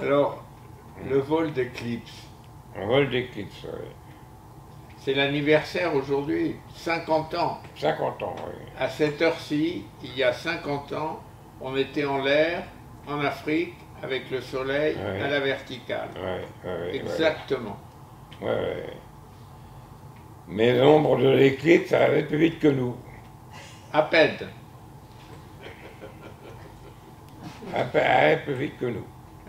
Alors, le vol d'éclipse, Un vol d'éclipse, oui. c'est l'anniversaire aujourd'hui, 50 ans. 50 ans, oui. À cette heure-ci, il y a 50 ans, on était en l'air, en Afrique, avec le soleil Ouais. à la verticale. Ouais, ouais, Exactement. ouais, ouais. Mais l'ombre de l'éclipse, ça allait plus vite que nous. À peine. Elle allait plus vite que nous.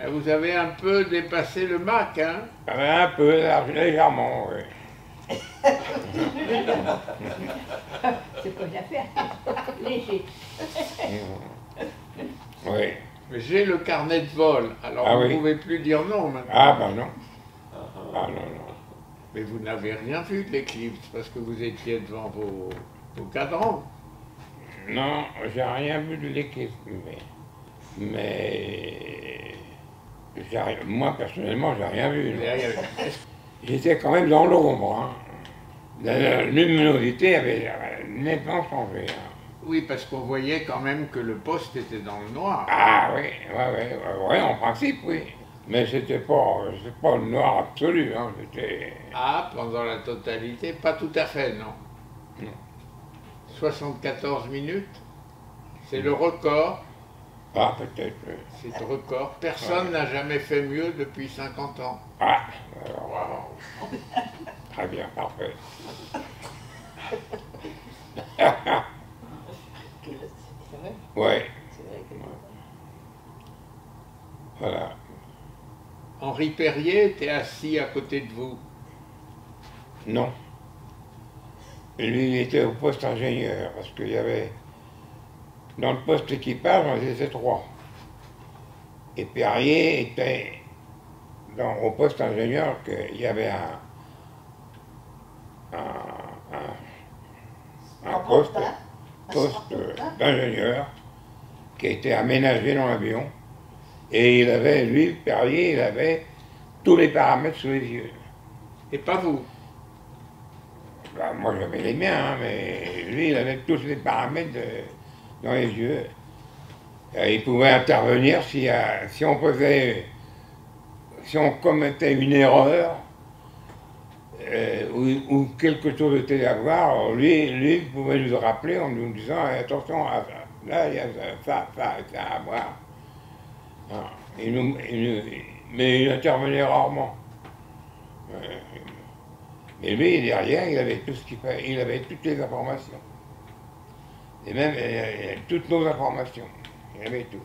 Vous avez un peu dépassé le Mach, hein? Un peu, légèrement, oui. C'est pas l'affaire. Léger. Oui. Mais j'ai le carnet de vol, alors Ah vous ne oui. pouvez plus dire non maintenant. Ah ben non. Ah non, non. Mais vous n'avez rien vu de l'éclipse parce que vous étiez devant vos cadrans. Non, j'ai rien vu de l'équipe, mais moi personnellement, j'ai rien vu. non. J'étais quand même dans l'ombre. Hein. La luminosité avait nettement changé. Hein. Oui, parce qu'on voyait quand même que le poste était dans le noir. Ah oui, ouais, en principe, oui. Mais c'était pas le noir absolu. Hein. C'était. Ah, pendant la totalité, pas tout à fait, non. Non. 74 minutes, c'est le record. Ah, peut-être. C'est le record. Personne n'a jamais fait mieux depuis 50 ans. Ah, alors, très bien, parfait. C'est vrai. Ouais, C'est vrai que... voilà. Henri Perrier était assis à côté de vous. Non. Lui, il était au poste ingénieur, parce qu'il y avait, dans le poste équipage, on était trois. Et Perrier était au poste ingénieur, qu'il y avait un poste d'ingénieur qui était aménagé dans l'avion. Et il avait, lui, Perrier, il avait tous les paramètres sous les yeux. Et pas vous. Ben, moi j'avais les miens, hein, mais lui il avait tous les paramètres dans les yeux. Et il pouvait intervenir si on commettait une erreur ou quelque chose était à voir, lui pouvait nous rappeler en nous disant attention, là il y a ça à voir. Ah, mais il intervenait rarement. Mais lui, derrière, il avait tout ce qu'il fallait, il avait toutes les informations. Et même toutes nos informations. Il avait tout.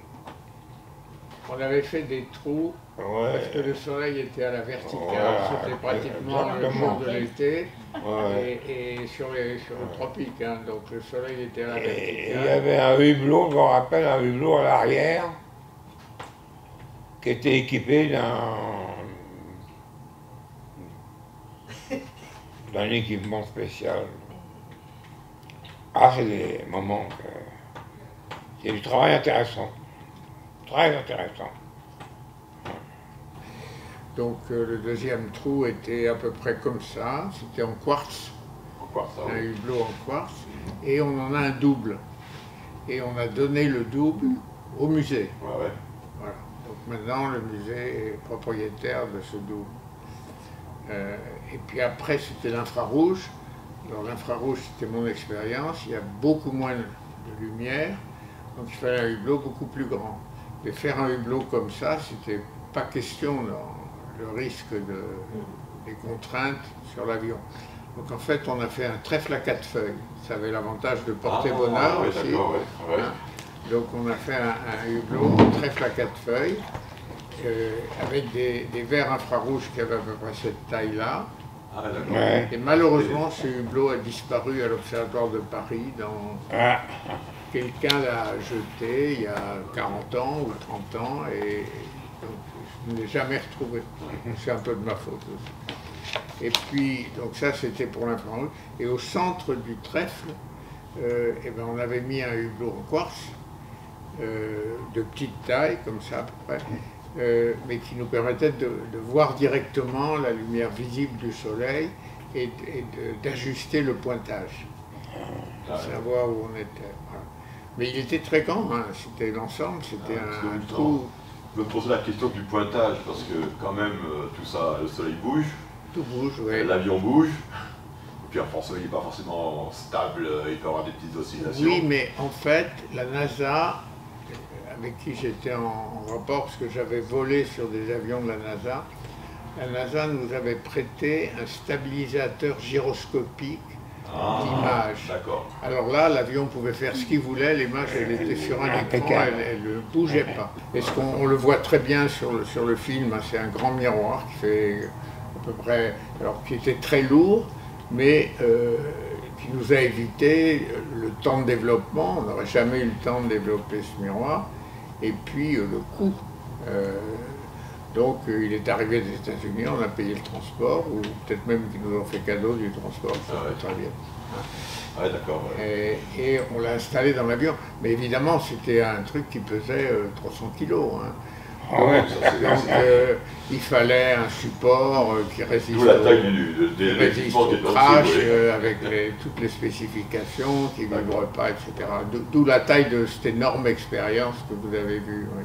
On avait fait des trous parce que le soleil était à la verticale. C'était pratiquement le jour de l'été. Et sur le tropique, hein, donc le soleil était à la verticale. Et il y avait un hublot, je me rappelle, un hublot à l'arrière, qui était équipé d'un équipement spécial. Ah, c'est des moments c'est du travail intéressant. Très intéressant. Donc le deuxième trou était à peu près comme ça, c'était en quartz, un hublot en quartz, et on en a un double. Et on a donné le double au musée. Ouais. Voilà. Donc maintenant le musée est propriétaire de ce double. Et puis après c'était l'infrarouge. Dans l'infrarouge c'était mon expérience, il y a beaucoup moins de lumière, donc il fallait un hublot beaucoup plus grand. Mais faire un hublot comme ça, c'était pas question dans le risque des contraintes sur l'avion. Donc en fait on a fait un trèfle à 4 feuilles. Ça avait l'avantage de porter bonheur aussi. Ouais. Hein. Donc on a fait un hublot en trèfle à 4 feuilles. Avec des verres infrarouges qui avaient à peu près cette taille-là. Ah, d'accord. Ouais. Et malheureusement, ce hublot a disparu à l'Observatoire de Paris. Quelqu'un l'a jeté il y a 40 ans ou 30 ans et donc je ne l'ai jamais retrouvé. C'est un peu de ma faute aussi. Et puis, donc ça c'était pour l'infrarouge. Et au centre du trèfle, eh ben, on avait mis un hublot en quartz, de petite taille, comme ça à peu près. Mais qui nous permettait de voir directement la lumière visible du soleil et d'ajuster le pointage, savoir où on était. Voilà. Mais il était très grand, hein. C'était l'ensemble, c'était un trou Je me posais la question du pointage, parce que quand même, tout ça, le soleil bouge, Tout bouge, oui. l'avion bouge, et puis il n'est pas forcément stable, il peut y avoir des petites oscillations. Oui, mais en fait, la NASA, avec qui j'étais en rapport, parce que j'avais volé sur des avions de la NASA nous avait prêté un stabilisateur gyroscopique d'image. D'accord. Alors là, l'avion pouvait faire ce qu'il voulait, l'image elle était sur un écran, elle ne bougeait pas. Et ce qu'on le voit très bien sur le film, hein, c'est un grand miroir qui fait à peu près, alors qui était très lourd, mais qui nous a évité le temps de développement. On n'aurait jamais eu le temps de développer ce miroir. Et puis le coût. Donc il est arrivé des États-Unis, on a payé le transport, ou peut-être même qu'ils nous ont fait cadeau du transport, ça peut très bien. Ouais, d'accord. Ouais. Et on l'a installé dans l'avion. Mais évidemment, c'était un truc qui pesait 300 kilos. Hein. Ah ouais. Donc il fallait un support qui résiste D'où la taille au crash, avec toutes les spécifications, qui ne vibrent pas, etc. D'où la taille de cette énorme expérience que vous avez vue. Oui.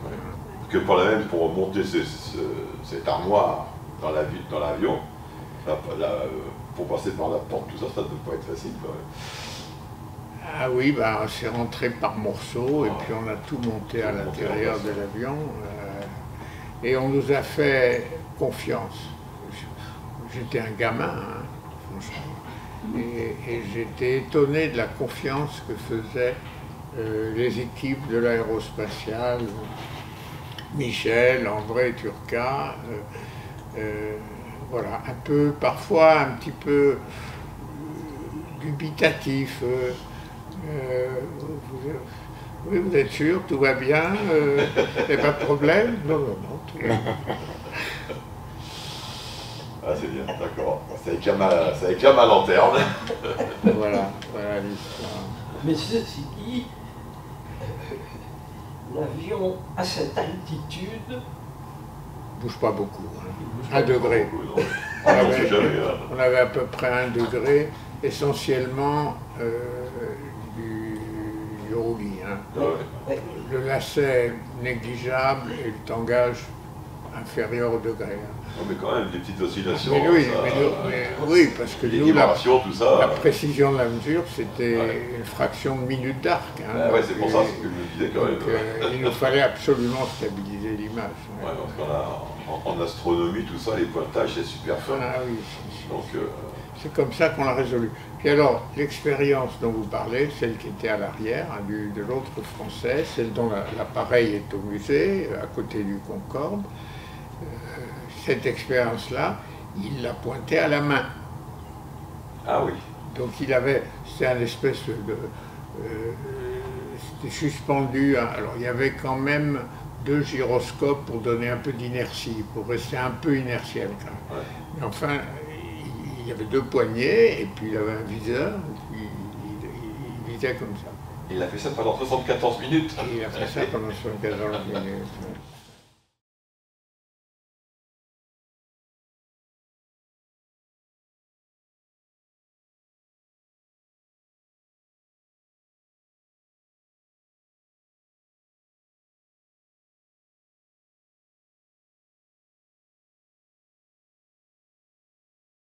Ouais. Que pour monter cette armoire dans l'avion, pour passer par la porte, tout ça, ça ne doit pas être facile. Quand même. Ah oui, bah, c'est rentré par morceaux et puis on a tout monté à l'intérieur de l'avion et on nous a fait confiance. J'étais un gamin, hein, franchement, et j'étais étonné de la confiance que faisaient les équipes de l'aérospatiale, Michel, André, Turca, voilà, un peu, parfois un petit peu dubitatif. Oui, vous êtes sûr, tout va bien, il n'y a pas de problème? Non, tout va bien. Ah, c'est bien, d'accord. Ça éclame à lanterne. Voilà l'histoire. Mais ceci dit, l'avion à cette altitude Bouge pas beaucoup, hein. 1 degré. On avait à peu près 1 degré, essentiellement du roulis. Hein. Ouais. Le lacet négligeable et le tangage inférieur au degré. Hein. Non, mais quand même, des petites oscillations. Mais oui, oui, parce que nous, tout ça, la précision de la mesure, c'était une fraction de minute d'arc. Hein. Ouais, c'est pour ça que je me disais quand même. Donc, il nous fallait absolument stabiliser l'image. Ouais, parce qu'en astronomie, tout ça, les pointages, c'est super fin. Ah oui, donc, c'est comme ça qu'on l'a résolu. Puis alors, l'expérience dont vous parlez, celle qui était à l'arrière, hein, de l'autre français, celle dont l'appareil est au musée, à côté du Concorde, cette expérience-là, il l'a pointée à la main. Ah oui. Donc c'était un espèce de... c'était suspendu, alors il y avait quand même 2 gyroscopes pour donner un peu d'inertie, pour rester un peu inertiel quand même. Ouais. Mais enfin, il y avait 2 poignées, et puis il avait un viseur, et puis il visait comme ça. Il a fait ça pendant 74 minutes. Et il a fait ça pendant 74 minutes.